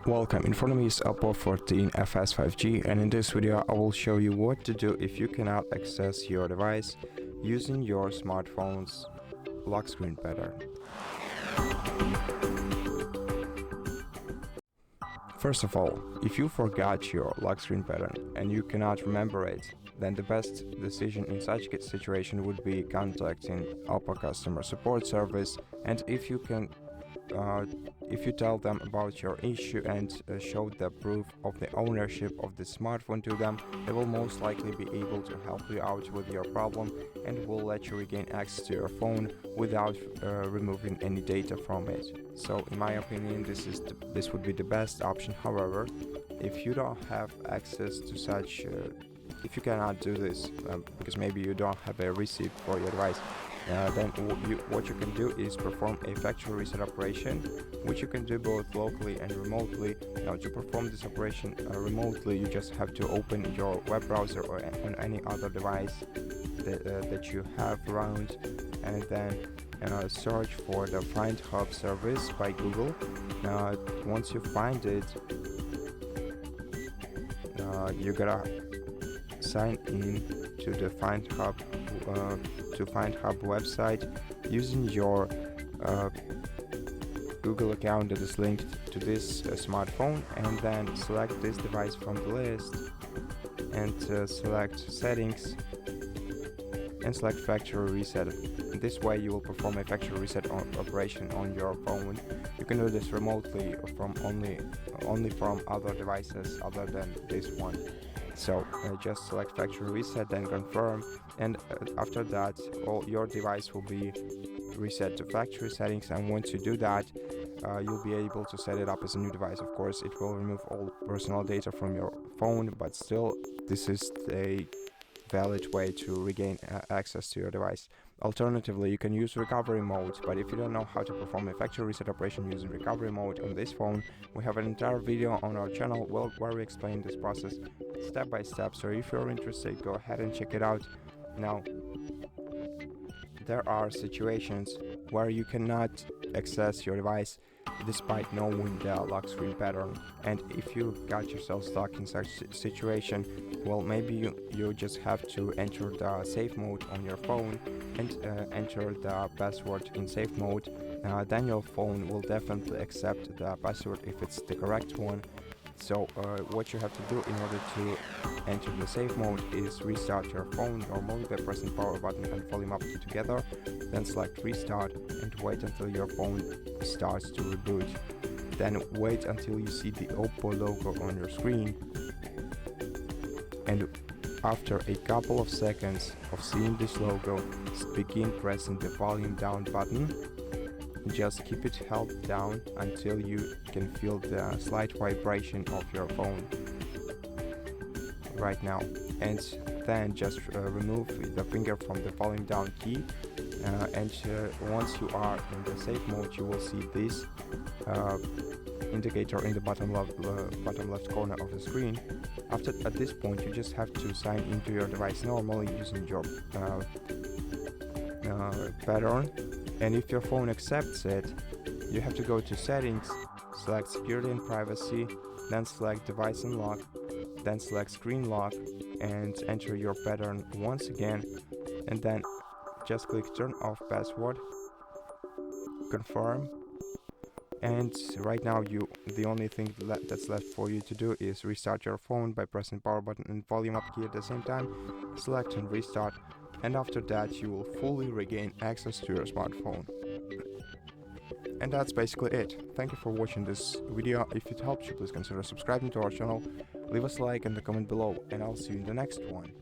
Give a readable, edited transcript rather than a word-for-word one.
Welcome, in front of me is OPPO 14 FS 5G, and in this video I will show you what to do if you cannot access your device using your smartphone's lock screen pattern. First of all, if you forgot your lock screen pattern and you cannot remember it, then the best decision in such a situation would be contacting OPPO customer support service, and if you tell them about your issue and show the proof of the ownership of the smartphone to them, they will most likely be able to help you out with your problem and will let you regain access to your phone without removing any data from it. So in my opinion, this would be the best option. However, if you don't have access to such if you cannot do this because maybe you don't have a receipt for your device, then what you can do is perform a factory reset operation, which you can do both locally and remotely. Now, to perform this operation remotely, you just have to open your web browser or on any other device that you have around, and then search for the Find Hub service by Google. Once you find it, you gotta sign in to the Find Hub website using your Google account that is linked to this smartphone, and then select this device from the list and select settings and select factory reset. This way you will perform a factory reset operation on your phone. You can do this remotely from only from other devices other than this one. So just select factory reset, then confirm, and after that your device will be reset to factory settings, and once you do that, you'll be able to set it up as a new device. Of course, it will remove all personal data from your phone, but still this is a valid way to regain access to your device. Alternatively, you can use recovery mode, but if you don't know how to perform a factory reset operation using recovery mode on this phone, we have an entire video on our channel where we explain this process step by step, so if you're interested, go ahead and check it out. Now, there are situations where you cannot access your device despite knowing the lock screen pattern, and if you got yourself stuck in such situation, well, maybe you just have to enter the safe mode on your phone and enter the password in safe mode. Then your phone will definitely accept the password if it's the correct one. So what you have to do in order to enter the safe mode is restart your phone normally by pressing power button and volume up together, then select restart and wait until your phone starts to reboot. Then wait until you see the OPPO logo on your screen, and after a couple of seconds of seeing this logo, begin pressing the volume down button. Just keep it held down until you can feel the slight vibration of your phone right now, and then just remove the finger from the volume down key, and once you are in the safe mode, you will see this indicator in the bottom left corner of the screen. At this point, you just have to sign into your device normally using your pattern, and if your phone accepts it, you have to go to settings, select security and privacy, then select device unlock, then select screen lock, and enter your pattern once again, and then just click turn off password, confirm, and right now the only thing that's left for you to do is restart your phone by pressing power button and volume up key at the same time, select and restart, and after that you will fully regain access to your smartphone. And that's basically it. Thank you for watching this video. If it helped you, please consider subscribing to our channel, leave us a like and a comment below, and I'll see you in the next one.